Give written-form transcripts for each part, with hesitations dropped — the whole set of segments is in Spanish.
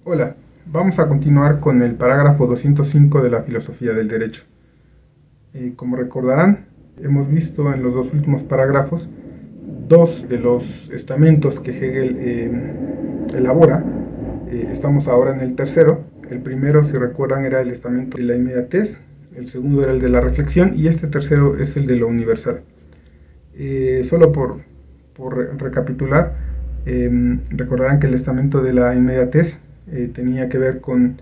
Hola, vamos a continuar con el parágrafo 205 de la filosofía del derecho. Como recordarán, hemos visto en los dos últimos parágrafos dos de los estamentos que Hegel elabora. Estamos ahora en el tercero. El primero, si recuerdan, era el estamento de la inmediatez, el segundo era el de la reflexión y este tercero es el de lo universal. Solo por recapitular, recordarán que el estamento de la inmediatez tenía que ver con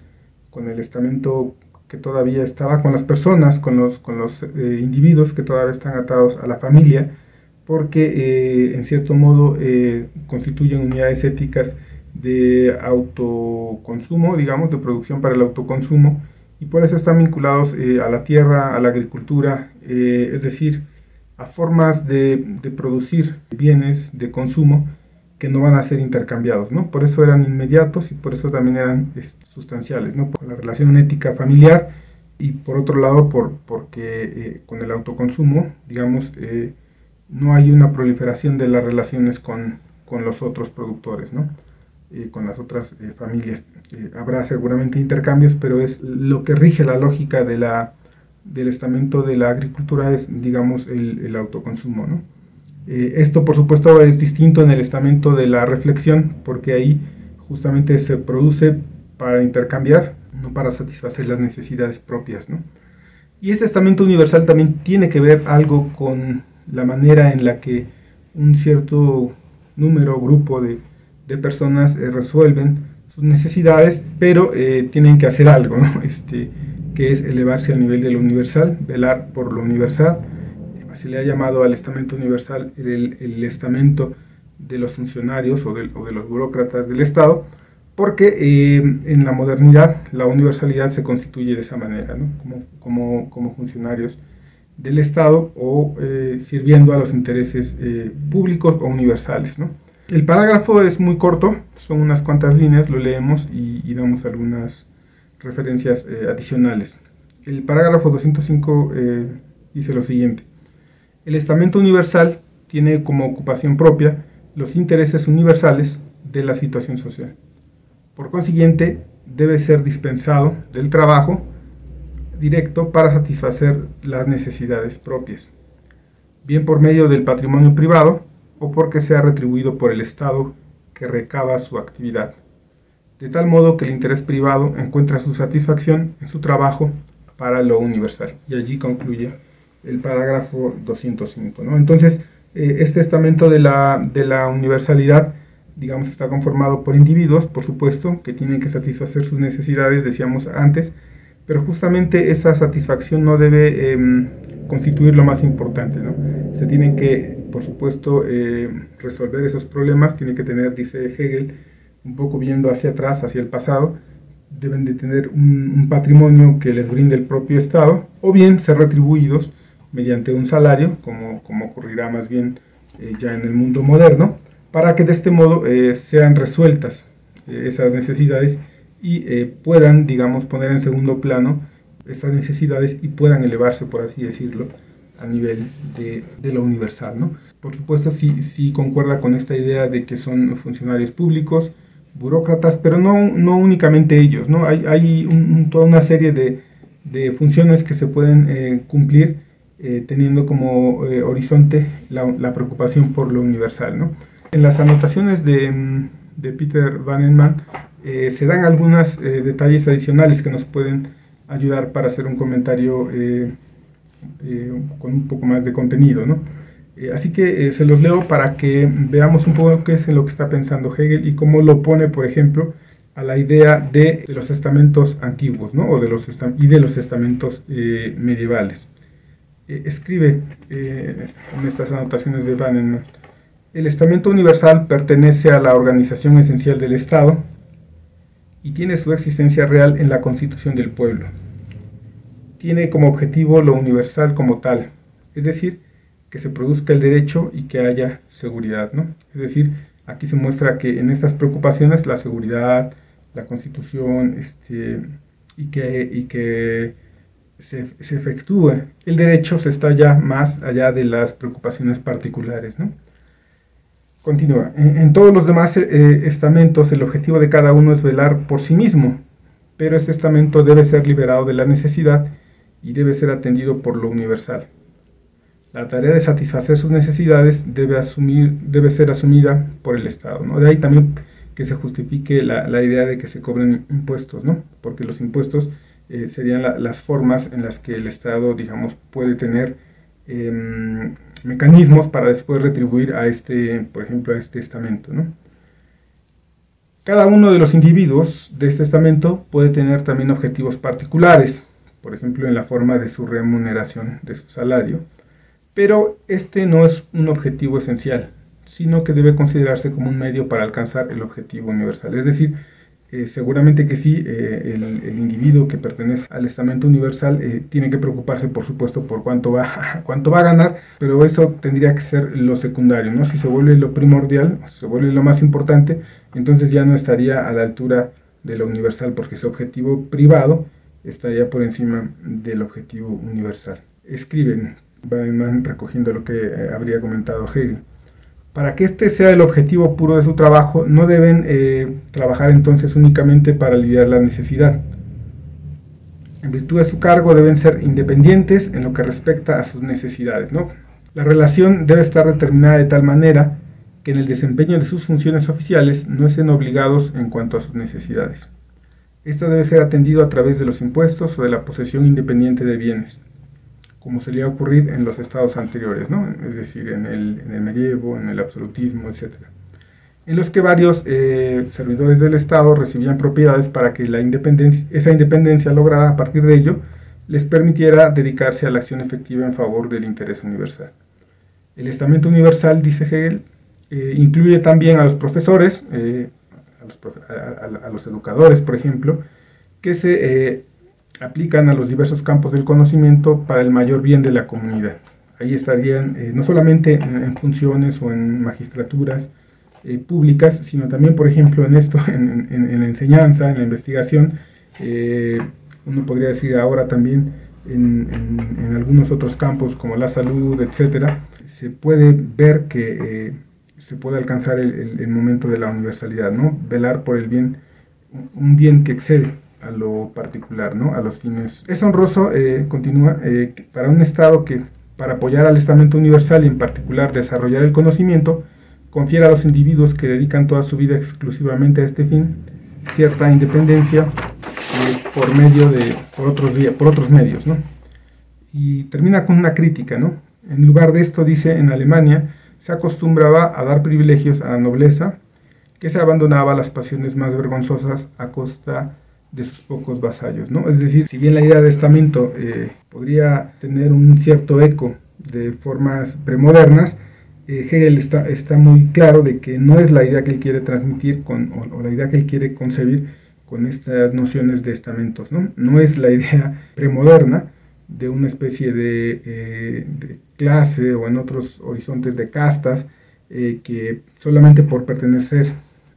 el estamento que todavía estaba con las personas, con los individuos que todavía están atados a la familia, porque en cierto modo constituyen unidades éticas de autoconsumo, digamos, de producción para el autoconsumo, y por eso están vinculados a la tierra, a la agricultura, es decir, a formas de producir bienes de consumo que no van a ser intercambiados, ¿no? Por eso eran inmediatos y por eso también eran sustanciales, ¿no? Por la relación ética familiar y por otro lado porque con el autoconsumo, digamos, no hay una proliferación de las relaciones con los otros productores, ¿no? Con las otras familias. Habrá seguramente intercambios, pero es lo que rige la lógica del estamento de la agricultura es, digamos, el autoconsumo, ¿no? Esto, por supuesto, es distinto en el estamento de la reflexión, porque ahí justamente se produce para intercambiar, no para satisfacer las necesidades propias, ¿no? Y este estamento universal también tiene que ver algo con la manera en la que un cierto número, grupo de personas resuelven sus necesidades, pero tienen que hacer algo, ¿no? Que es elevarse al nivel de lo universal, velar por lo universal. Se le ha llamado al estamento universal el estamento de los funcionarios o de los burócratas del Estado, porque en la modernidad la universalidad se constituye de esa manera, ¿no? como funcionarios del Estado o sirviendo a los intereses públicos o universales, ¿no? El parágrafo es muy corto, son unas cuantas líneas, lo leemos y damos algunas referencias adicionales. El parágrafo 205 dice lo siguiente: el estamento universal tiene como ocupación propia los intereses universales de la situación social. Por consiguiente, debe ser dispensado del trabajo directo para satisfacer las necesidades propias, bien por medio del patrimonio privado o porque sea retribuido por el Estado que recaba su actividad, de tal modo que el interés privado encuentra su satisfacción en su trabajo para lo universal. Y allí concluye el parágrafo 205, ¿no? Entonces, este estamento de la universalidad, digamos, está conformado por individuos, por supuesto, que tienen que satisfacer sus necesidades, decíamos antes, pero justamente esa satisfacción no debe constituir lo más importante, ¿no? Se tienen que, por supuesto, resolver esos problemas, tienen que tener, dice Hegel, un poco viendo hacia atrás, hacia el pasado, deben de tener un patrimonio que les brinde el propio Estado, o bien ser retribuidos mediante un salario, como ocurrirá más bien ya en el mundo moderno, para que de este modo sean resueltas esas necesidades y puedan, digamos, poner en segundo plano esas necesidades y puedan elevarse, por así decirlo, a nivel de lo universal, ¿no? Por supuesto, sí concuerda con esta idea de que son funcionarios públicos, burócratas, pero no únicamente ellos, ¿no? Hay toda una serie de funciones que se pueden cumplir teniendo como horizonte la preocupación por lo universal, ¿no? En las anotaciones de Peter Bannemann se dan algunos detalles adicionales que nos pueden ayudar para hacer un comentario con un poco más de contenido, ¿no? Así que se los leo para que veamos un poco qué es en lo que está pensando Hegel y cómo lo pone, por ejemplo, a la idea de los estamentos antiguos, ¿no? Y de los estamentos medievales. Escribe en estas anotaciones de Bannemann: el estamento universal pertenece a la organización esencial del Estado y tiene su existencia real en la constitución del pueblo. Tiene como objetivo lo universal como tal, es decir, que se produzca el derecho y que haya seguridad, ¿no? Es decir, aquí se muestra que en estas preocupaciones la seguridad, la constitución, y que se efectúe el derecho se está ya más allá de las preocupaciones particulares, ¿no? Continúa. En todos los demás estamentos el objetivo de cada uno es velar por sí mismo, pero este estamento debe ser liberado de la necesidad y debe ser atendido por lo universal. La tarea de satisfacer sus necesidades debe ser asumida por el Estado, ¿no? De ahí también que se justifique la idea de que se cobren impuestos, ¿no? Porque los impuestos serían las formas en las que el Estado, digamos, puede tener mecanismos para después retribuir a por ejemplo, a este estamento, ¿no? Cada uno de los individuos de este estamento puede tener también objetivos particulares, por ejemplo, en la forma de su remuneración de su salario, pero este no es un objetivo esencial, sino que debe considerarse como un medio para alcanzar el objetivo universal. Es decir, seguramente que sí, el individuo que pertenece al estamento universal tiene que preocuparse, por supuesto, por cuánto va a ganar, pero eso tendría que ser lo secundario, ¿no? Si se vuelve lo primordial, se vuelve lo más importante, entonces ya no estaría a la altura de lo universal, porque su objetivo privado estaría por encima del objetivo universal. Escriben, van recogiendo lo que habría comentado Hegel. Para que este sea el objetivo puro de su trabajo, no deben trabajar entonces únicamente para aliviar la necesidad. En virtud de su cargo deben ser independientes en lo que respecta a sus necesidades, ¿no? La relación debe estar determinada de tal manera que en el desempeño de sus funciones oficiales no estén obligados en cuanto a sus necesidades. Esto debe ser atendido a través de los impuestos o de la posesión independiente de bienes, como solía ocurrir en los estados anteriores, ¿no? Es decir, en el medievo, en el absolutismo, etc. En los que varios servidores del Estado recibían propiedades para que esa independencia lograda a partir de ello les permitiera dedicarse a la acción efectiva en favor del interés universal. El estamento universal, dice Hegel, incluye también a los profesores, a los educadores, por ejemplo, que se aplican a los diversos campos del conocimiento para el mayor bien de la comunidad. Ahí estarían no solamente en funciones o en magistraturas públicas, sino también, por ejemplo, en la enseñanza, en la investigación, uno podría decir ahora también en algunos otros campos como la salud, etcétera. Se puede ver que se puede alcanzar el momento de la universalidad, ¿no? Velar por el bien, un bien que excede a lo particular, ¿no? A los fines. Es honroso, continúa, para un Estado que, para apoyar al estamento universal y en particular desarrollar el conocimiento, confiere a los individuos que dedican toda su vida exclusivamente a este fin cierta independencia por otros medios, ¿no? Y termina con una crítica, ¿no? En lugar de esto, dice, en Alemania se acostumbraba a dar privilegios a la nobleza, que se abandonaba a las pasiones más vergonzosas a costa de sus pocos vasallos, ¿no? Es decir, si bien la idea de estamento podría tener un cierto eco de formas premodernas, Hegel está muy claro de que no es la idea que él quiere transmitir o la idea que él quiere concebir con estas nociones de estamentos, ¿no? No es la idea premoderna de una especie de clase o en otros horizontes de castas que solamente por pertenecer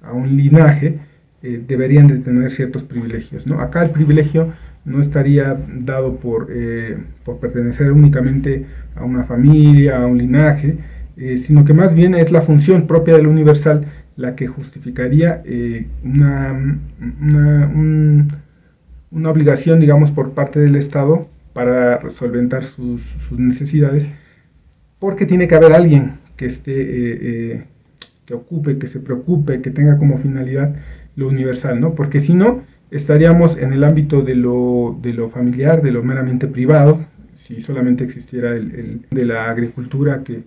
a un linaje deberían de tener ciertos privilegios, ¿no? Acá el privilegio no estaría dado por pertenecer únicamente a una familia, a un linaje, sino que más bien es la función propia del universal la que justificaría una obligación, digamos, por parte del Estado para solventar sus necesidades, porque tiene que haber alguien que que ocupe, que se preocupe, que tenga como finalidad lo universal, ¿no? Porque si no, estaríamos en el ámbito de lo familiar, de lo meramente privado, si solamente existiera de la agricultura que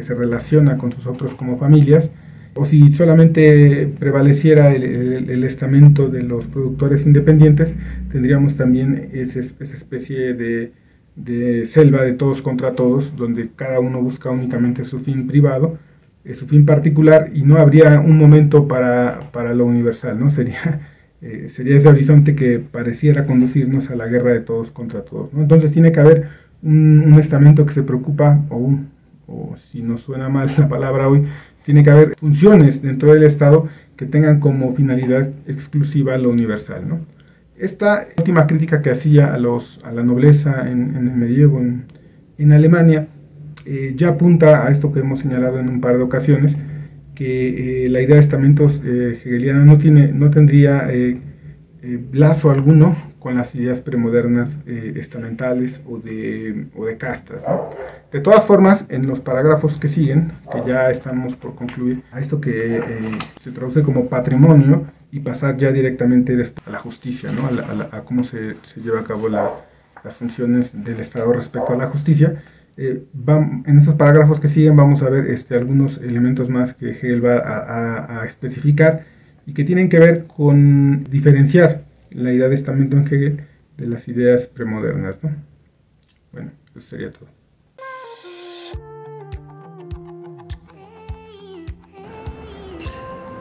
se relaciona con sus otros como familias, o si solamente prevaleciera el estamento de los productores independientes, tendríamos también esa especie de selva de todos contra todos, donde cada uno busca únicamente su fin privado, su fin particular, y no habría un momento para lo universal, ¿no? Sería ese horizonte que pareciera conducirnos a la guerra de todos contra todos, ¿no? Entonces tiene que haber un estamento que se preocupa, o si nos suena mal la palabra hoy, tiene que haber funciones dentro del Estado que tengan como finalidad exclusiva lo universal, ¿no? Esta última crítica que hacía a la nobleza en el medievo en Alemania ya apunta a esto que hemos señalado en un par de ocasiones, que la idea de estamentos hegeliana no tendría lazo alguno con las ideas premodernas estamentales o de castas, ¿no? De todas formas, en los parágrafos que siguen, que ya estamos por concluir, a esto que se traduce como patrimonio y pasar ya directamente a la justicia, ¿no? A cómo se lleva a cabo las funciones del Estado respecto a la justicia. En estos parágrafos que siguen vamos a ver algunos elementos más que Hegel va a especificar y que tienen que ver con diferenciar la idea de estamento en Hegel de las ideas premodernas, ¿no? Bueno, eso sería todo.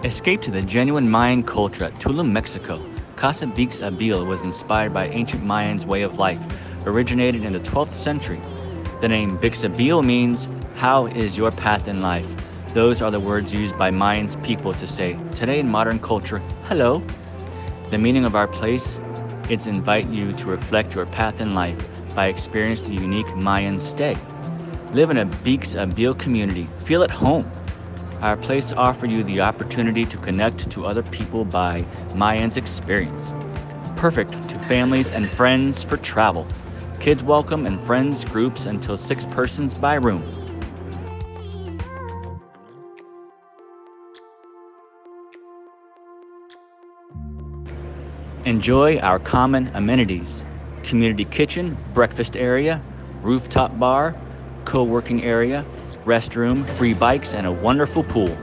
Escape to the genuine Mayan culture at Tulum, Mexico. Casa Bix Abil was inspired by ancient Mayans' way of life, originated in the 12th century. The name Bixabil means, "How is your path in life?" Those are the words used by Mayans people to say, today in modern culture, hello. The meaning of our place is invite you to reflect your path in life by experiencing the unique Mayan stay. Live in a Bixabil community, feel at home. Our place offers you the opportunity to connect to other people by Mayans experience. Perfect to families and friends for travel. Kids welcome and friends groups until 6 persons by room. Enjoy our common amenities: community kitchen, breakfast area, rooftop bar, co-working area, restroom, free bikes, and a wonderful pool.